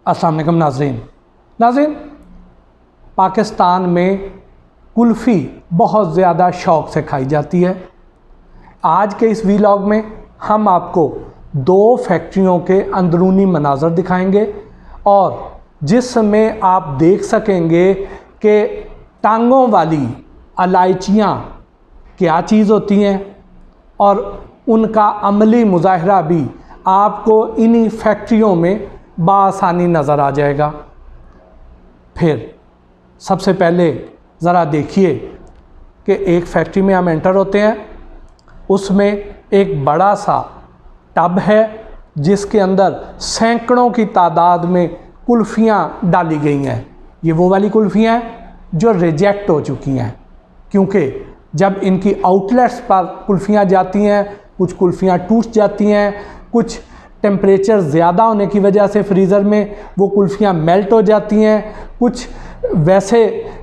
अस्सलाम वालेकुम नाज़रीन, पाकिस्तान में कुल्फ़ी बहुत ज़्यादा शौक़ से खाई जाती है। आज के इस वीलॉग में हम आपको दो फैक्ट्रियों के अंदरूनी मनाज़र दिखाएंगे और जिसमें आप देख सकेंगे कि टांगों वाली इलायचियाँ क्या चीज़ होती हैं और उनका अमली मुज़ाहरा भी आपको इन्हीं फैक्ट्रियों में बासानी नज़र आ जाएगा। फिर सबसे पहले ज़रा देखिए कि एक फैक्ट्री में हम एंटर होते हैं, उसमें एक बड़ा सा टब है जिसके अंदर सैकड़ों की तादाद में कुल्फ़ियाँ डाली गई हैं। ये वो वाली कुल्फ़ियाँ हैं जो रिजेक्ट हो चुकी हैं, क्योंकि जब इनकी आउटलेट्स पर कुल्फ़ियाँ जाती हैं, कुछ कुल्फ़ियाँ टूट जाती हैं, कुछ टेम्परेचर ज़्यादा होने की वजह से फ्रीज़र में वो कुल्फ़ियाँ मेल्ट हो जाती हैं, कुछ वैसे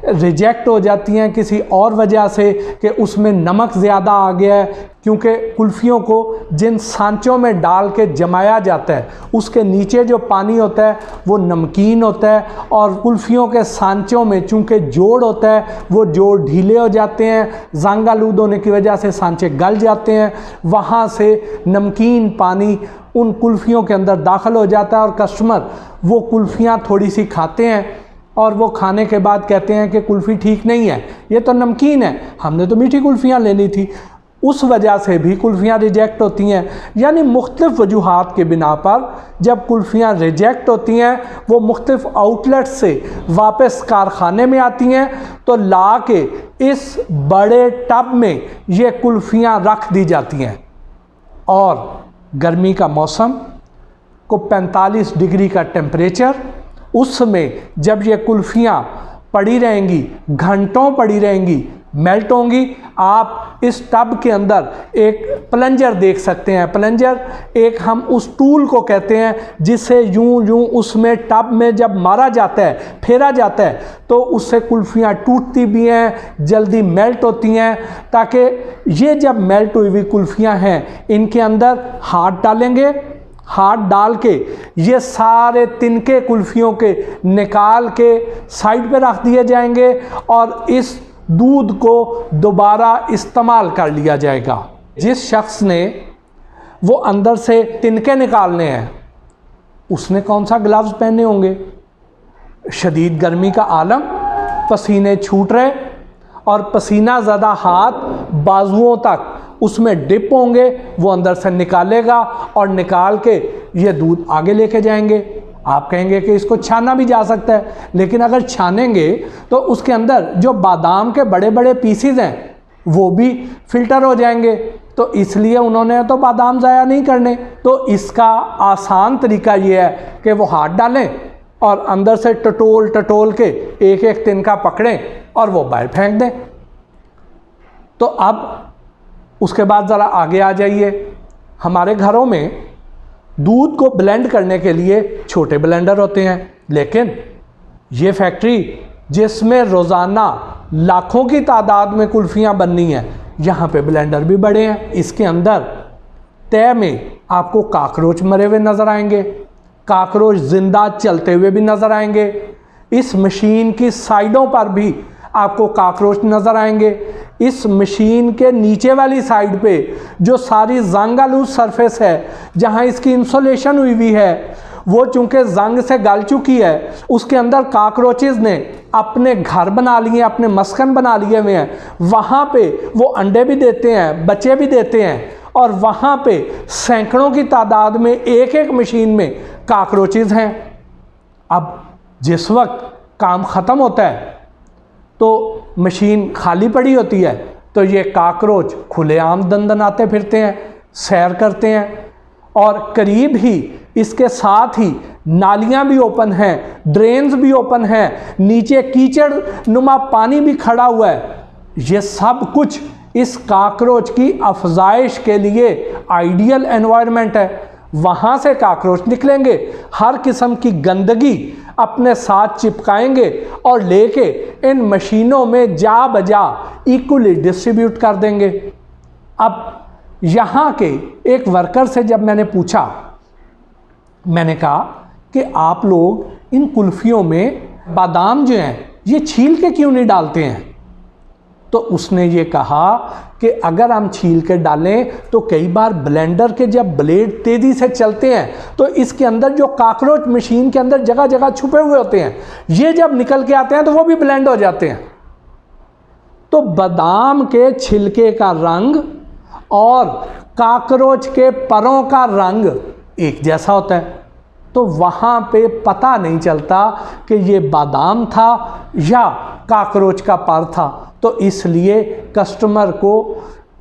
रिजेक्ट हो जाती हैं किसी और वजह से कि उसमें नमक ज़्यादा आ गया है, क्योंकि कुल्फ़ियों को जिन सांचों में डाल के जमाया जाता है उसके नीचे जो पानी होता है वो नमकीन होता है और कुल्फ़ियों के सांचों में चूँकि जोड़ होता है वो जोड़ ढीले हो जाते हैं, ज़ंग आलूद होने की वजह से सांचे गल जाते हैं, वहाँ से नमकीन पानी उन कुल्फ़ियों के अंदर दाखिल हो जाता है और कस्टमर वो कुल्फ़ियाँ थोड़ी सी खाते हैं और वो खाने के बाद कहते हैं कि कुल्फ़ी ठीक नहीं है, ये तो नमकीन है, हमने तो मीठी कुल्फ़ियाँ लेनी थी। उस वजह से भी कुल्फ़ियाँ रिजेक्ट होती हैं। यानी मुख्तलिफ़ वजूहात के बिना पर जब कुल्फ़ियाँ रिजेक्ट होती हैं वो मुख्तलिफ़ आउटलेट से वापस कारखाने में आती हैं, तो ला के इस बड़े टब में ये कुल्फ़ियाँ रख दी जाती हैं और गर्मी का मौसम को 45 डिग्री का टेम्परेचर, उसमें जब ये कुल्फ़ियाँ पड़ी रहेंगी, घंटों पड़ी रहेंगी, मेल्ट होंगी, आप इस टब के अंदर एक प्लंजर देख सकते हैं। प्लंजर एक हम उस टूल को कहते हैं जिससे यूं यूं उसमें टब में जब मारा जाता है, फेरा जाता है, तो उससे कुल्फ़ियाँ टूटती भी हैं, जल्दी मेल्ट होती हैं, ताकि ये जब मेल्ट हुई हुई कुल्फ़ियाँ हैं इनके अंदर हाथ डालेंगे, हाथ डाल के ये सारे तिनके कुल्फ़ियों के निकाल के साइड पे रख दिए जाएंगे और इस दूध को दोबारा इस्तेमाल कर लिया जाएगा। जिस शख्स ने वो अंदर से तिनके निकालने हैं उसने कौन सा ग्लव्स पहने होंगे? शदीद गर्मी का आलम, पसीने छूट रहे और पसीना ज़्यादा हाथ बाजुओं तक उसमें डिप होंगे, वो अंदर से निकालेगा और निकाल के ये दूध आगे लेके जाएंगे। आप कहेंगे कि इसको छाना भी जा सकता है, लेकिन अगर छानेंगे तो उसके अंदर जो बादाम के बड़े बड़े पीसीज हैं वो भी फिल्टर हो जाएंगे, तो इसलिए उन्होंने तो बादाम ज़ाया नहीं करने। तो इसका आसान तरीका ये है कि वो हाथ डालें और अंदर से टटोल टटोल के एक एक तिनका पकड़ें और वो बाहर फेंक दें। तो अब उसके बाद ज़रा आगे आ जाइए। हमारे घरों में दूध को ब्लेंड करने के लिए छोटे ब्लेंडर होते हैं, लेकिन ये फैक्ट्री जिसमें रोज़ाना लाखों की तादाद में कुल्फ़ियाँ बननी हैं, यहाँ पे ब्लेंडर भी बड़े हैं। इसके अंदर तय में आपको काकरोच मरे हुए नज़र आएंगे, काकरोच ज़िंदा चलते हुए भी नज़र आएंगे। इस मशीन की साइडों पर भी आपको काकरोच नज़र आएंगे। इस मशीन के नीचे वाली साइड पे जो सारी जंग आलूद सरफेस है, जहाँ इसकी इंसुलेशन हुई हुई है, वो चूँकि जंग से गल चुकी है, उसके अंदर काकरोचेज़ ने अपने घर बना लिए, अपने मस्कन बना लिए हुए हैं। वहाँ पे वो अंडे भी देते हैं, बच्चे भी देते हैं और वहाँ पे सैकड़ों की तादाद में एक एक मशीन में काकरोचेज़ हैं। अब जिस वक्त काम ख़त्म होता है तो मशीन खाली पड़ी होती है, तो ये काकरोच खुलेआम दंदनाते फिरते हैं, सैर करते हैं और करीब ही इसके साथ ही नालियाँ भी ओपन हैं, ड्रेन्स भी ओपन हैं, नीचे कीचड़ नुमा पानी भी खड़ा हुआ है। ये सब कुछ इस काकरोच की अफजाइश के लिए आइडियल एनवायरनमेंट है। वहाँ से काकरोच निकलेंगे, हर किस्म की गंदगी अपने साथ चिपकाएंगे और लेके इन मशीनों में जा बजा इक्वली डिस्ट्रीब्यूट कर देंगे। अब यहाँ के एक वर्कर से जब मैंने पूछा, मैंने कहा कि आप लोग इन कुल्फ़ियों में बादाम जो हैं ये छील के क्यों नहीं डालते हैं। तो उसने ये कहा कि अगर हम छील के डालें तो कई बार ब्लेंडर के जब ब्लेड तेज़ी से चलते हैं तो इसके अंदर जो काकरोच मशीन के अंदर जगह जगह छुपे हुए होते हैं, ये जब निकल के आते हैं तो वो भी ब्लेंड हो जाते हैं। तो बादाम के छिलके का रंग और काकरोच के परों का रंग एक जैसा होता है, तो वहाँ पे पता नहीं चलता कि ये बादाम था या काकरोच का पर था। तो इसलिए कस्टमर को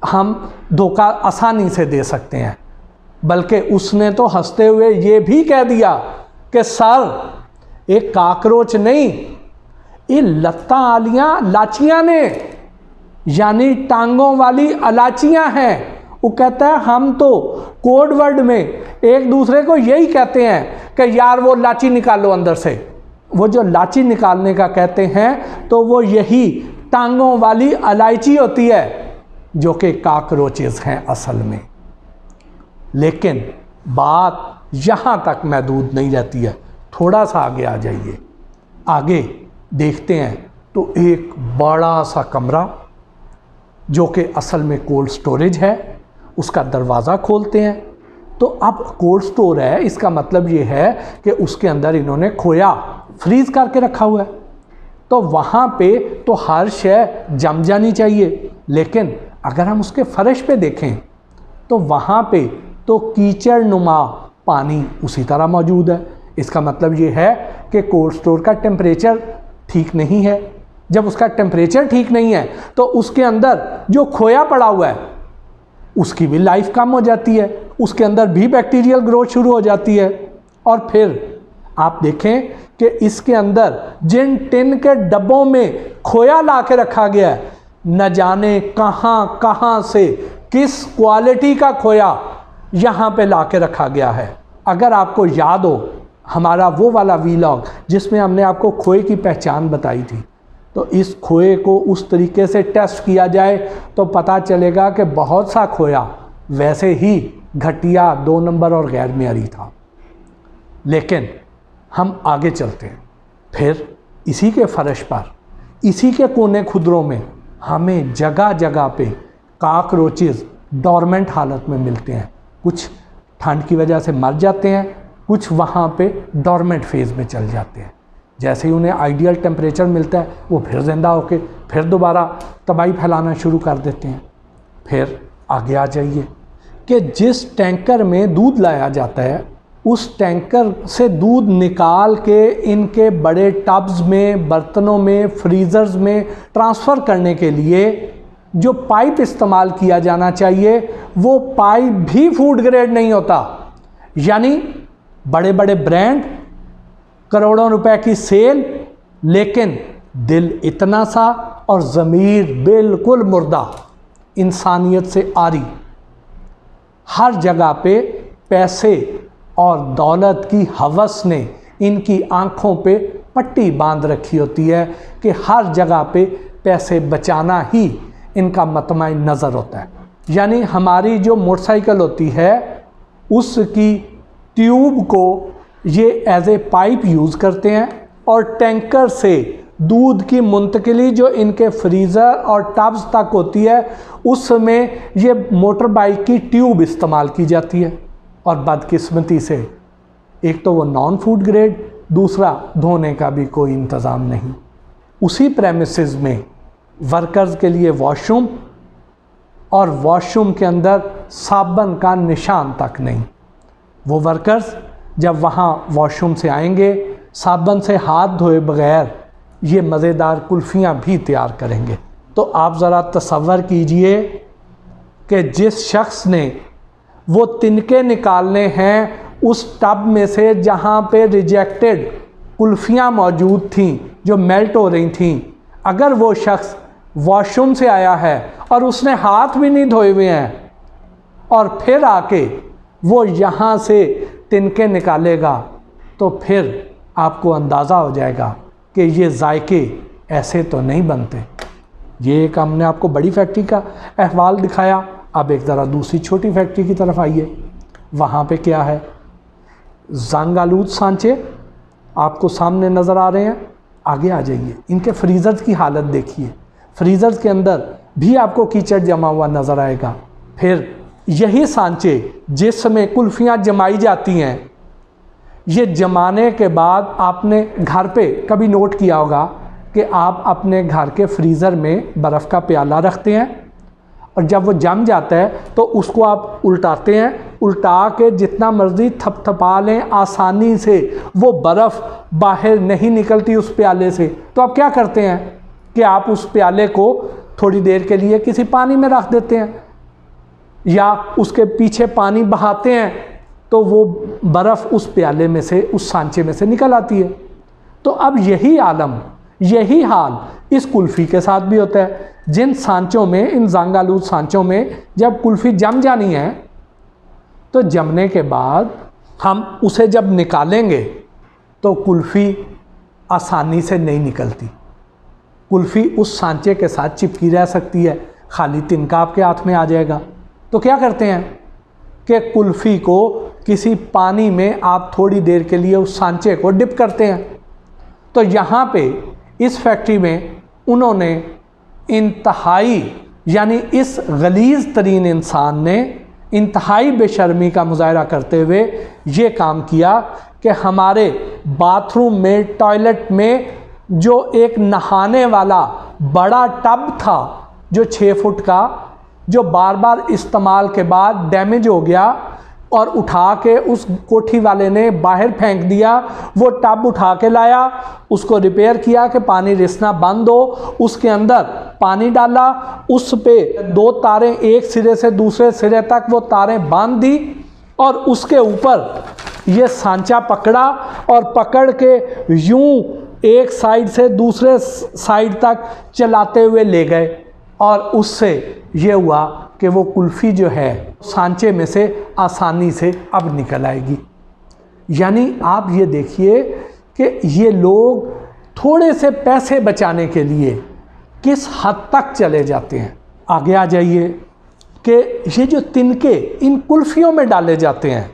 हम धोखा आसानी से दे सकते हैं। बल्कि उसने तो हंसते हुए ये भी कह दिया कि सर एक काकरोच नहीं, ये लत्ता वालियाँ लाचियाँ ने, यानी टांगों वाली अलाचियाँ हैं। वो कहता है हम तो कोड वर्ड में एक दूसरे को यही कहते हैं कि यार वो लाची निकालो अंदर से। वो जो लाची निकालने का कहते हैं तो वो यही टांगों वाली इलायची होती है जो कि काकरोचेस हैं असल में। लेकिन बात यहाँ तक महदूद नहीं रहती है, थोड़ा सा आगे आ जाइए। आगे देखते हैं तो एक बड़ा सा कमरा जो कि असल में कोल्ड स्टोरेज है, उसका दरवाज़ा खोलते हैं तो अब कोल्ड स्टोर है, इसका मतलब ये है कि उसके अंदर इन्होंने खोया फ्रीज़ करके रखा हुआ है। तो वहाँ पे तो हर शय जम जानी चाहिए, लेकिन अगर हम उसके फर्श पे देखें तो वहाँ पे तो कीचड़ नुमा पानी उसी तरह मौजूद है। इसका मतलब ये है कि कोल्ड स्टोर का टेम्परेचर ठीक नहीं है। जब उसका टेम्परेचर ठीक नहीं है तो उसके अंदर जो खोया पड़ा हुआ है उसकी भी लाइफ कम हो जाती है, उसके अंदर भी बैक्टीरियल ग्रोथ शुरू हो जाती है। और फिर आप देखें कि इसके अंदर जिन टिन के डब्बों में खोया ला के रखा गया है, न जाने कहाँ कहाँ से किस क्वालिटी का खोया यहाँ पे ला के रखा गया है। अगर आपको याद हो हमारा वो वाला वीलॉग जिसमें हमने आपको खोए की पहचान बताई थी, तो इस खोए को उस तरीके से टेस्ट किया जाए तो पता चलेगा कि बहुत सा खोया वैसे ही घटिया, 2 नंबर और गैर मेयारी था। लेकिन हम आगे चलते हैं, फिर इसी के फर्श पर, इसी के कोने खुदरों में हमें जगह जगह पे काकरोचेस डॉर्मेंट हालत में मिलते हैं। कुछ ठंड की वजह से मर जाते हैं, कुछ वहाँ पे डॉर्मेंट फेज़ में चल जाते हैं। जैसे ही उन्हें आइडियल टेम्परेचर मिलता है वो फिर ज़िंदा होकर फिर दोबारा तबाही फैलाना शुरू कर देते हैं। फिर आगे आ जाइए कि जिस टैंकर में दूध लाया जाता है उस टैंकर से दूध निकाल के इनके बड़े टब्स में, बर्तनों में, फ्रीज़र्स में ट्रांसफ़र करने के लिए जो पाइप इस्तेमाल किया जाना चाहिए वो पाइप भी फूड ग्रेड नहीं होता। यानी बड़े बड़े ब्रांड, करोड़ों रुपए की सेल, लेकिन दिल इतना सा और ज़मीर बिल्कुल मुर्दा, इंसानियत से आरी। हर जगह पे पैसे और दौलत की हवस ने इनकी आंखों पे पट्टी बांध रखी होती है कि हर जगह पे पैसे बचाना ही इनका मतमाय नज़र होता है। यानी हमारी जो मोटरसाइकिल होती है उसकी ट्यूब को ये एज ए पाइप यूज़ करते हैं और टैंकर से दूध की मुंतकिली जो इनके फ्रीज़र और टब्स तक होती है उसमें ये मोटर बाइक की ट्यूब इस्तेमाल की जाती है। और बदकिस्मती से एक तो वो नॉन फूड ग्रेड, दूसरा धोने का भी कोई इंतज़ाम नहीं। उसी प्रेमिसेस में वर्कर्स के लिए वॉशरूम, और वॉशरूम के अंदर साबन का निशान तक नहीं। वो वर्कर्स जब वहाँ वॉशरूम से आएंगे साबन से हाथ धोए बगैर ये मज़ेदार कुल्फ़ियाँ भी तैयार करेंगे। तो आप ज़रा तसव्वुर कीजिए कि जिस शख्स ने वो तिनके निकालने हैं उस टब में से जहाँ पे रिजेक्टेड कुल्फ़ियाँ मौजूद थीं जो मेल्ट हो रही थीं, अगर वो शख्स वॉशरूम से आया है और उसने हाथ भी नहीं धोए हुए हैं और फिर आके वो यहाँ से तिनके निकालेगा तो फिर आपको अंदाज़ा हो जाएगा कि ये जायके ऐसे तो नहीं बनते। ये एक हमने आपको बड़ी फैक्ट्री का अहवाल दिखाया। अब एक ज़रा दूसरी छोटी फैक्ट्री की तरफ आइए। वहाँ पे क्या है, जंग-आलूद सांचे आपको सामने नज़र आ रहे हैं। आगे आ जाइए, इनके फ्रीज़र्स की हालत देखिए, फ्रीज़र्स के अंदर भी आपको कीचड़ जमा हुआ नज़र आएगा। फिर यही सांचे जिसमें कुल्फ़ियाँ जमाई जाती हैं, ये जमाने के बाद आपने घर पे कभी नोट किया होगा कि आप अपने घर के फ्रीज़र में बर्फ़ का प्याला रखते हैं और जब वो जम जाता है तो उसको आप उल्टाते हैं, उल्टा के जितना मर्ज़ी थपथपा लें, आसानी से वो बर्फ़ बाहर नहीं निकलती उस प्याले से। तो आप क्या करते हैं कि आप उस प्याले को थोड़ी देर के लिए किसी पानी में रख देते हैं या उसके पीछे पानी बहाते हैं, तो वो बर्फ़ उस प्याले में से, उस सांचे में से निकल आती है। तो अब यही आलम, यही हाल इस कुल्फ़ी के साथ भी होता है। जिन सांचों में, इन जंग-आलूद सांचों में जब कुल्फ़ी जम जानी है तो जमने के बाद हम उसे जब निकालेंगे तो कुल्फ़ी आसानी से नहीं निकलती। कुल्फ़ी उस सांचे के साथ चिपकी रह सकती है, खाली तिनका आपके हाथ में आ जाएगा। तो क्या करते हैं कि कुल्फ़ी को किसी पानी में आप थोड़ी देर के लिए उस सांचे को डिप करते हैं। तो यहाँ पे इस फैक्ट्री में उन्होंने इंतहाई, यानी इस गलीज़ तरीन इंसान ने इंतहाई बेशर्मी का मुजाहरा करते हुए ये काम किया कि हमारे बाथरूम में, टॉयलेट में जो एक नहाने वाला बड़ा टब था जो 6 फुट का, जो बार बार इस्तेमाल के बाद डैमेज हो गया और उठा के उस कोठी वाले ने बाहर फेंक दिया, वो टब उठा के लाया, उसको रिपेयर किया कि पानी रिसना बंद हो, उसके अंदर पानी डाला, उस पे 2 तारें एक सिरे से दूसरे सिरे तक वो तारें बांध दी और उसके ऊपर ये सांचा पकड़ा और पकड़ के यूं एक साइड से दूसरे साइड तक चलाते हुए ले गए और उससे ये हुआ कि वो कुल्फ़ी जो है सांचे में से आसानी से अब निकल आएगी। यानी आप ये देखिए कि ये लोग थोड़े से पैसे बचाने के लिए किस हद तक चले जाते हैं। आगे आ जाइए कि ये जो तिनके इन कुल्फ़ियों में डाले जाते हैं,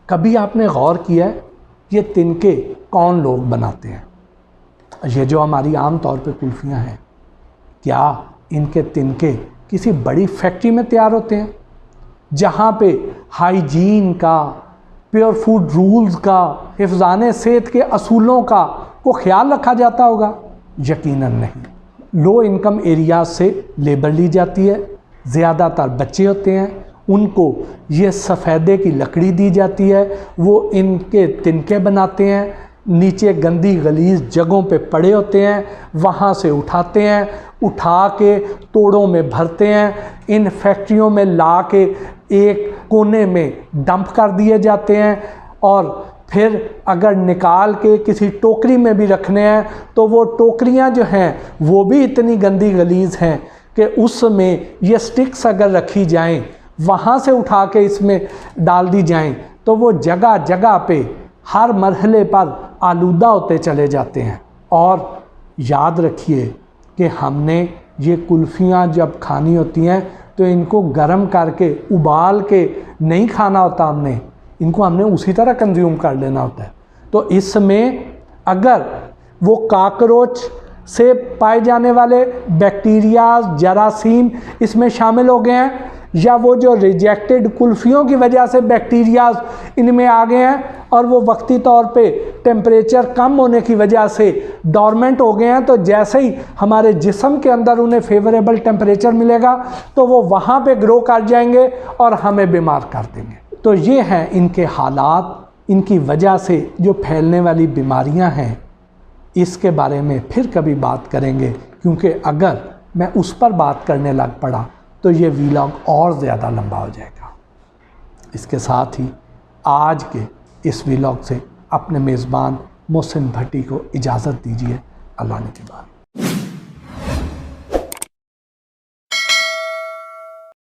कभी आपने गौर किया है ये तिनके कौन लोग बनाते हैं? ये जो हमारी आम तौर पे कुल्फ़ियाँ हैं, क्या इनके तिनके किसी बड़ी फैक्ट्री में तैयार होते हैं जहाँ पे हाइजीन का, प्योर फूड रूल्स का, हिफ़्ज़ाने सेहत के असूलों का को ख्याल रखा जाता होगा? यकीनन नहीं। लो इनकम एरियाज से लेबर ली जाती है, ज़्यादातर बच्चे होते हैं, उनको ये सफ़ेदे की लकड़ी दी जाती है, वो इनके तिनके बनाते हैं, नीचे गंदी गलीज़ जगहों पे पड़े होते हैं, वहाँ से उठाते हैं, उठा के तोड़ों में भरते हैं, इन फैक्ट्रियों में ला के एक कोने में डंप कर दिए जाते हैं और फिर अगर निकाल के किसी टोकरी में भी रखने हैं तो वो टोकरियां जो हैं वो भी इतनी गंदी गलीज़ हैं कि उसमें ये स्टिक्स अगर रखी जाएं, वहाँ से उठा के इसमें डाल दी जाएं तो वो जगह जगह पे हर मरहले पर आलूदा होते चले जाते हैं। और याद रखिए कि हमने ये कुल्फ़ियाँ जब खानी होती हैं तो इनको गर्म करके, उबाल के नहीं खाना होता, हमने उसी तरह कंज्यूम कर लेना होता है। तो इसमें अगर वो काकरोच से पाए जाने वाले बैक्टीरिया, जरासीम इसमें शामिल हो गए हैं, या वो जो रिजेक्टेड कुल्फ़ियों की वजह से बैक्टीरियाज इनमें आ गए हैं और वो वक्ती तौर पे टेम्परेचर कम होने की वजह से डॉर्मेंट हो गए हैं, तो जैसे ही हमारे जिस्म के अंदर उन्हें फेवरेबल टेम्परेचर मिलेगा तो वो वहाँ पे ग्रो कर जाएंगे और हमें बीमार कर देंगे। तो ये हैं इनके हालात, इनकी वजह से जो फैलने वाली बीमारियाँ हैं, इसके बारे में फिर कभी बात करेंगे, क्योंकि अगर मैं उस पर बात करने लग पड़ा तो ये वीलॉग और ज़्यादा लंबा हो जाएगा। इसके साथ ही आज के इस वीलॉग से अपने मेज़बान मोहसिन भट्टी को इजाज़त दीजिए। अल्लाह ने के बाद।